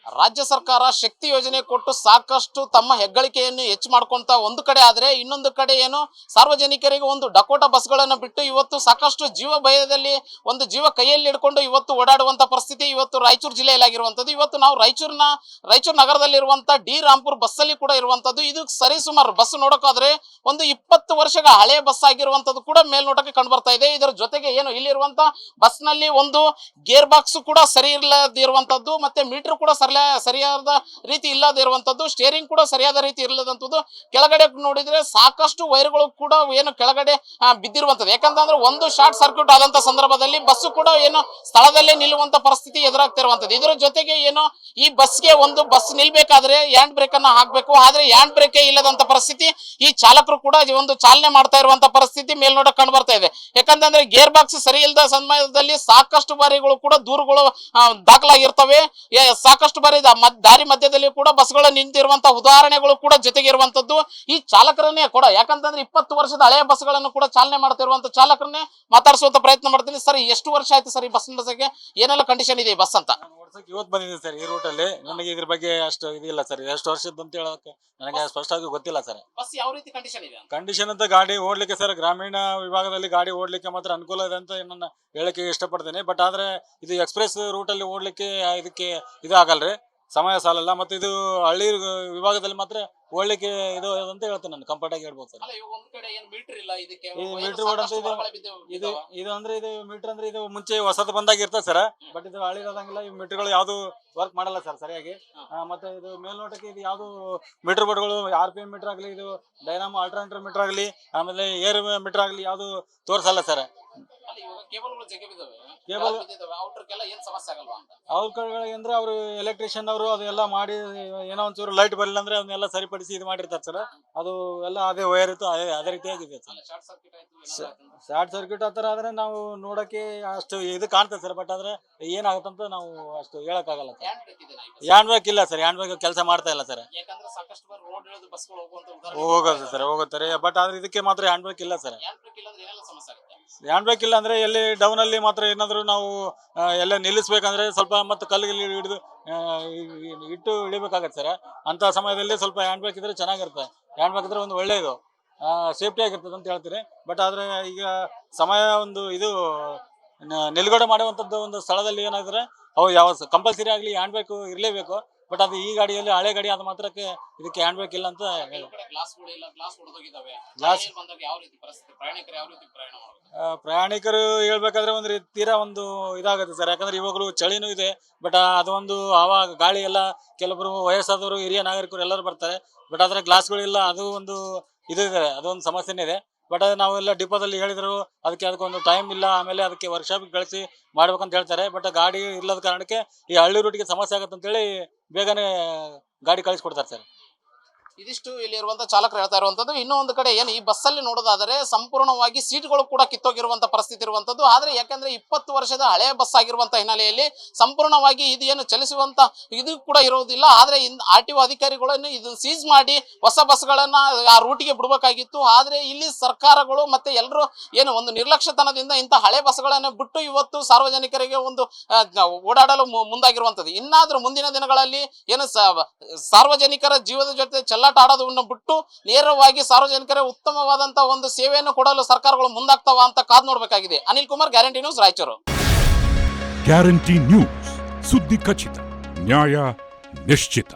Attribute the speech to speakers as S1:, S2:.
S1: ರಾಜ್ಯ ಸರ್ಕಾರ ಶಕ್ತಿ ಯೋಜನೆ ಕೊಟ್ಟು ಸಾಕಷ್ಟು ತಮ್ಮ ಹೆಗ್ಗಳಿಕೆಯನ್ನು ಹೆಚ್ಚು ಮಾಡ್ಕೊಂತ ಒಂದು ಕಡೆ ಆದ್ರೆ ಇನ್ನೊಂದು ಕಡೆ ಏನು ಸಾರ್ವಜನಿಕರಿಗೆ ಒಂದು ಡಕೋಟಾ ಬಸ್ಗಳನ್ನು ಬಿಟ್ಟು ಇವತ್ತು ಸಾಕಷ್ಟು ಜೀವ ಭಯದಲ್ಲಿ ಒಂದು ಜೀವ ಕೈಯಲ್ಲಿ ಹಿಡ್ಕೊಂಡು ಇವತ್ತು ಓಡಾಡುವಂತ ಪರಿಸ್ಥಿತಿ ಇವತ್ತು ರಾಯಚೂರು ಜಿಲ್ಲೆಯಲ್ಲಿ ಆಗಿರುವಂತದ್ದು. ಇವತ್ತು ನಾವು ರಾಯಚೂರು ನಗರದಲ್ಲಿರುವಂತ ಡಿ ರಾಂಪುರ್ ಬಸ್ ಅಲ್ಲಿ ಕೂಡ ಇರುವಂತದ್ದು. ಇದು ಸರಿಸುಮಾರು ಬಸ್ ನೋಡೋಕಾದ್ರೆ ಒಂದು 20 ವರ್ಷಗಳ ಹಳೆಯ ಬಸ್ ಆಗಿರುವಂತದ್ದು ಕೂಡ ಮೇಲ್ನೋಟಕ್ಕೆ ಕಂಡು ಬರ್ತಾ ಇದೆ. ಇದರ ಜೊತೆಗೆ ಏನು ಇಲ್ಲಿರುವಂತ ಬಸ್ ನಲ್ಲಿ ಒಂದು ಗೇರ್ ಬಾಕ್ಸ್ ಕೂಡ ಸರಿ ಇಲ್ಲದಿರುವಂತದ್ದು, ಮತ್ತೆ ಮೀಟರ್ ಕೂಡ ಸರಿಯಾದ ರೀತಿ ಇಲ್ಲದೆ ಇರುವಂತದ್ದು, ಸ್ಟೇರಿಂಗ್ ಕೂಡ ಸರಿಯಾದ ರೀತಿ ಇಲ್ಲದಂತದ್ದು. ಕೆಳಗಡೆ ನೋಡಿದ್ರೆ ಸಾಕಷ್ಟು ವೈರ್ಗಳು ಕೂಡ ಏನು ಕೆಳಗಡೆ ಬಿದ್ದಿರುವಂತದ್ದು. ಯಾಕಂತಂದ್ರೆ ಒಂದು ಶಾರ್ಟ್ ಸರ್ಕ್ಯೂಟ್ ಆದಂತ ಸಂದರ್ಭದಲ್ಲಿ ಬಸ್ ಕೂಡ ಏನು ಸ್ಥಳದಲ್ಲೇ ನಿಲ್ಲುವಂತ ಪರಿಸ್ಥಿತಿ ಎದುರಾಗ್ತಿರುವಂತದ್ದು. ಇದರ ಜೊತೆಗೆ ಏನು ಈ ಬಸ್ಗೆ ಒಂದು ಬಸ್ ನಿಲ್ಬೇಕಾದ್ರೆ ಹ್ಯಾಂಡ್ ಬ್ರೇಕ್ ಅನ್ನ ಹಾಕ್ಬೇಕು, ಆದ್ರೆ ಹ್ಯಾಂಡ್ ಬ್ರೇಕ್ ಇಲ್ಲದಂತ ಪರಿಸ್ಥಿತಿ ಈ ಚಾಲಕರು ಕೂಡ ಒಂದು ಚಾಲನೆ ಮಾಡ್ತಾ ಇರುವಂತ ಪರಿಸ್ಥಿತಿ ಮೇಲ್ನೋಟ ಕಂಡು ಬರ್ತಾ ಇದೆ. ಯಾಕಂತಂದ್ರೆ ಗೇರ್ ಬಾಕ್ಸ್ ಸರಿ ಇಲ್ಲದ ಸಮಯದಲ್ಲಿ ಸಾಕಷ್ಟು ಬಾರಿಗಳು ಕೂಡ ದೂರುಗಳು ದಾಖಲಾಗಿರ್ತವೆ. ಸಾಕಷ್ಟು ಬಾರಿ ದಾರಿ ಮಧ್ಯದಲ್ಲಿ ಕೂಡ ಬಸ್ಗಳು ನಿಂತಿರುವಂತಹ ಉದಾಹರಣೆಗಳು ಕೂಡ ಜೊತೆಗೆ ಇರುವಂತದ್ದು ಈ ಚಾಲಕರನ್ನೇ ಕೂಡ. ಯಾಕಂತಂದ್ರೆ 20 ವರ್ಷದ ಹಳೆಯ ಬಸ್ಗಳನ್ನು ಕೂಡ ಚಾಲನೆ ಮಾಡ್ತಿರುವಂತ ಚಾಲಕರನ್ನೇ ಮಾತಾಡಿಸುವಂತ ಪ್ರಯತ್ನ ಮಾಡ್ತೀನಿ. ಸರ್, ಎಷ್ಟು ವರ್ಷ ಆಯ್ತು ಸರ್ ಈ ಬಸ್ಗೆ? ಏನೆಲ್ಲ ಕಂಡೀಷನ್ ಇದೆ ಈ ಬಸ್ ಅಂತ?
S2: ಇವತ್ತು ಬಂದಿದೆ ಸರ್ ಈ ರೂಟ್ ಅಲ್ಲಿ. ನನಗೆ ಇದ್ರ ಬಗ್ಗೆ ಅಷ್ಟು ಇದಿಲ್ಲ ಸರ್, ಎಷ್ಟು ವರ್ಷದ ಅಂತ ಹೇಳೋಕೆ ನನಗೆ ಸ್ಪಷ್ಟವಾಗಿ ಗೊತ್ತಿಲ್ಲ ಸರ್.
S1: ಬಸ್ ಯಾವ ರೀತಿ ಕಂಡೀಷನ್ ಇದೆ?
S2: ಕಂಡೀಷನ್ ಅಂತ ಗಾಡಿ ಓಡ್ಲಿಕ್ಕೆ ಸರ್, ಗ್ರಾಮೀಣ ವಿಭಾಗದಲ್ಲಿ ಗಾಡಿ ಓಡ್ಲಿಕ್ಕೆ ಮಾತ್ರ ಅನುಕೂಲ ಇದೆ ಅಂತ ನನ್ನ ಹೇಳಕ್ಕೆ ಇಷ್ಟಪಡ್ತೇನೆ. ಬಟ್ ಆದ್ರೆ ಇದು ಎಕ್ಸ್ಪ್ರೆಸ್ ರೂಟ್ ಅಲ್ಲಿ ಓಡ್ಲಿಕ್ಕೆ ಇದಕ್ಕೆ ಇದು ಆಗಲ್ರಿ, ಸಮಯ ಸಾಲಲ್ಲ. ಮತ್ತೆ ಇದು ಹಳ್ಳಿ ವಿಭಾಗದಲ್ಲಿ ಮಾತ್ರ ಓಡ್ಲಿಕ್ಕೆ ಇದು ಅಂತ ಹೇಳ್ತೇನೆ ನಾನು, ಕಂಫರ್ಟ್ ಆಗಿ ಹೇಳ್ಬೋದು ಸರ್. ಈ ಮೀಟರ್ ಬೋರ್ಡ್ ಅಂತ ಇದು ಅಂದ್ರೆ ಇದು ಮೀಟರ್ ಅಂದ್ರೆ ಇದು ಮುಂಚೆ ಹೊಸದು ಬಂದಾಗ ಇರ್ತದೆ ಸರ್. ಬಟ್ ಇದು ಹಳ್ಳಿರೋದಂಗಿಲ್ಲ, ಈ ಮೀಟರ್ಗಳು ಯಾವ್ದು ವರ್ಕ್ ಮಾಡಲ್ಲ ಸರ್ ಸರಿಯಾಗಿ. ಮತ್ತೆ ಇದು ಮೇಲ್ನೋಟಕ್ಕೆ ಇದು ಯಾವ್ದು ಮೀಟರ್ ಬೋರ್ಡ್ಗಳು RPM ಮೀಟರ್ ಆಗಲಿ, ಇದು ಡೈನಾಮೋ ಆಲ್ಟರ್ನೇಟರ್ ಮೀಟರ್ ಆಗಲಿ, ಆಮೇಲೆ ಏರ್ ಮೀಟರ್ ಆಗಲಿ ಯಾವ್ದು ತೋರ್ಸಲ್ಲ ಸರ್. ಅಂದ್ರೆ ಅವರು ಎಲೆಕ್ಟ್ರಿಷಿಯನ್ ಅವರು ಅದೆಲ್ಲ ಮಾಡಿ ಏನೋ ಒಂಚೂರು ಲೈಟ್ ಬರಲಿಲ್ಲ ಅಂದ್ರೆ ಅದನ್ನೆಲ್ಲ ಸರಿಪಡಿಸಿ ಇದು ಮಾಡಿರ್ತಾರೆ ಸರ್. ಅದು ಎಲ್ಲ ಅದೇ ವೈರ್ ಇತ್ತು, ಅದೇ ರೀತಿಯಾಗಿದೆ ಸರ್. ಶಾರ್ಟ್ ಸರ್ಕ್ಯೂಟ್ ಹತ್ರ ಆದ್ರೆ ನಾವು ನೋಡಕ್ಕೆ ಅಷ್ಟು ಇದು ಕಾಣ್ತದೆ ಸರ್. ಬಟ್ ಆದ್ರೆ ಏನಾಗುತ್ತಂತ ನಾವು ಅಷ್ಟು ಹೇಳಕ್ಕಾಗಲ್ಲ ಸರ್. ಹ್ಯಾಂಡ್ ಬ್ರೇಕ್ ಇಲ್ಲ ಸರ್, ಹ್ಯಾಂಡ್ ಬ್ರೇಕ್ ಕೆಲಸ ಮಾಡ್ತಾ ಇಲ್ಲ ಸರ್. ಹೋಗೋದು ಸರ್, ಹೋಗುತ್ತಾರೆ. ಬಟ್ ಆದ್ರೆ ಇದಕ್ಕೆ ಮಾತ್ರ ಹ್ಯಾಂಡ್ ಬ್ರೇಕ್ ಇಲ್ಲ ಸರ್. ಹ್ಯಾಂಡ್ ಬ್ರೇಕ್ ಇಲ್ಲ ಅಂದ್ರೆ ಎಲ್ಲಿ ಡೌನ್ ಅಲ್ಲಿ ಮಾತ್ರ ಏನಾದ್ರು ನಾವು ಎಲ್ಲ ನಿಲ್ಲಿಸ್ಬೇಕಂದ್ರೆ ಸ್ವಲ್ಪ ಮತ್ತೆ ಕಲ್ಲಿಗೆ ಹಿಡಿದು ಇಟ್ಟು ಇಳಿಬೇಕಾಗತ್ತೆ ಸರ್. ಅಂತ ಸಮಯದಲ್ಲಿ ಸ್ವಲ್ಪ ಹ್ಯಾಂಡ್ ಬ್ರೇಕ್ ಇದ್ರೆ ಚೆನ್ನಾಗಿರುತ್ತೆ. ಹ್ಯಾಂಡ್ ಬ್ರೇಕ್ ಇದ್ರೆ ಒಂದು ಒಳ್ಳೆಯದು, ಸೇಫ್ಟಿ ಆಗಿರ್ತದೆ ಅಂತ ಹೇಳ್ತೀನಿ. ಬಟ್ ಆದ್ರೆ ಈಗ ಸಮಯ ಒಂದು ಇದು ನಿಲುಗಡೆ ಮಾಡುವಂಥದ್ದು ಒಂದು ಸ್ಥಳದಲ್ಲಿ ಏನಾದ್ರೆ ಅವು ಯಾವ ಕಂಪಲ್ಸರಿ ಆಗಲಿ ಹ್ಯಾಂಡ್ ಬ್ರೇಕ್ ಇರಲೇಬೇಕು. ಬಟ್ ಅದು ಈ ಗಾಡಿಯಲ್ಲಿ ಹಳೆ ಗಾಡಿ ಆದ ಮಾತ್ರಕ್ಕೆ ಇದಕ್ಕೆ ಹ್ಯಾಂಡ್ ಬ್ರೇಕ್ ಇಲ್ಲ ಅಂತ ಹೇಳಿ. ಪ್ರಯಾಣಿಕರು ಹೇಳ್ಬೇಕಾದ್ರೆ ಒಂದು ತೀರಾ ಒಂದು ಇದಾಗುತ್ತೆ ಸರ್. ಯಾಕಂದ್ರೆ ಇವಾಗಲೂ ಚಳಿನೂ ಇದೆ. ಬಟ್ ಅದೊಂದು ಆವಾಗ ಗಾಳಿ ಎಲ್ಲ ಕೆಲವೊಬ್ರು ವಯಸ್ಸಾದವರು, ಹಿರಿಯ ನಾಗರಿಕರು ಎಲ್ಲರೂ ಬರ್ತಾರೆ. ಬಟ್ ಆದ್ರೆ ಗ್ಲಾಸ್ಗಳಿಲ್ಲ, ಅದು ಒಂದು ಇದು ಇದೆ, ಅದೊಂದು ಸಮಸ್ಯೆನೇ ಇದೆ. ಬಟ್ ನಾವೆಲ್ಲ ಡಿಪೋದಲ್ಲಿ ಹೇಳಿದ್ರು ಅದಕ್ಕೊಂದು ಟೈಮ್ ಇಲ್ಲ, ಆಮೇಲೆ ಅದಕ್ಕೆ ವರ್ಕ್ಶಾಪ್ ಕಳಿಸಿ ಮಾಡ್ಬೇಕಂತ ಹೇಳ್ತಾರೆ. ಬಟ್ ಗಾಡಿ ಇಲ್ಲದ ಕಾರಣಕ್ಕೆ ಈ ಹಳ್ಳಿ ರೂಟಿಗೆ ಸಮಸ್ಯೆ ಆಗತ್ತೆ ಅಂತೇಳಿ ಬೇಗನೆ ಗಾಡಿ ಕಳಿಸ್ಕೊಡ್ತಾರೆ ಸರ್.
S1: ಇದಿಷ್ಟು ಇಲ್ಲಿ ಇರುವಂತಹ ಚಾಲಕರು ಹೇಳ್ತಾ ಇರುವಂತದ್ದು. ಇನ್ನೂ ಒಂದು ಕಡೆ ಏನು ಈ ಬಸ್ ಅಲ್ಲಿ ನೋಡೋದಾದ್ರೆ ಸಂಪೂರ್ಣವಾಗಿ ಸೀಟ್ಗಳು ಕೂಡ ಕಿತ್ತೋಗಿರುವಂತ ಪರಿಸ್ಥಿತಿ ಇರುವಂತದ್ದು. ಆದ್ರೆ ಯಾಕಂದ್ರೆ 20 ವರ್ಷದ ಹಳೆಯ ಬಸ್ ಆಗಿರುವಂತ ಹಿನ್ನೆಲೆಯಲ್ಲಿ ಸಂಪೂರ್ಣವಾಗಿ ಇದು ಏನು ಚಲಿಸುವಂತ ಇದು ಕೂಡ ಇರುವುದಿಲ್ಲ. ಆದ್ರೆ RTO ಅಧಿಕಾರಿಗಳನ್ನು ಇದನ್ನು ಸೀಸ್ ಮಾಡಿ ಹೊಸ ಬಸ್ಗಳನ್ನ ಆ ರೂಟಿಗೆ ಬಿಡಬೇಕಾಗಿತ್ತು. ಆದ್ರೆ ಇಲ್ಲಿ ಸರ್ಕಾರಗಳು ಮತ್ತೆ ಎಲ್ಲರೂ ಏನು ಒಂದು ನಿರ್ಲಕ್ಷ್ಯತನದಿಂದ ಇಂಥ ಹಳೆ ಬಸ್ಗಳನ್ನು ಬಿಟ್ಟು ಇವತ್ತು ಸಾರ್ವಜನಿಕರಿಗೆ ಒಂದು ಓಡಾಡಲು ಮುಂದಾಗಿರುವಂತದ್ದು. ಇನ್ನಾದ್ರೂ ಮುಂದಿನ ದಿನಗಳಲ್ಲಿ ಏನು ಸಾರ್ವಜನಿಕರ ಜೀವದ ಜೊತೆ ಚೆಲ್ಲಾಟ ಆಡೋದನ್ನು ಬಿಟ್ಟು ನೇರವಾಗಿ ಸಾರ್ವಜನಿಕರ ಉತ್ತಮವಾದಂತಹ ಒಂದು ಸೇವೆಯನ್ನು ಕೊಡಲು ಸರ್ಕಾರಗಳು ಮುಂದಾಗ್ತಾವ ಅಂತ ಕಾದ್ ನೋಡ್ಬೇಕಾಗಿದೆ. Anil Kumar, guarantee news, Raichur.
S3: Guarantee news, ಸುದ್ದಿ ಖಚಿತ, ನ್ಯಾಯ ನಿಶ್ಚಿತ.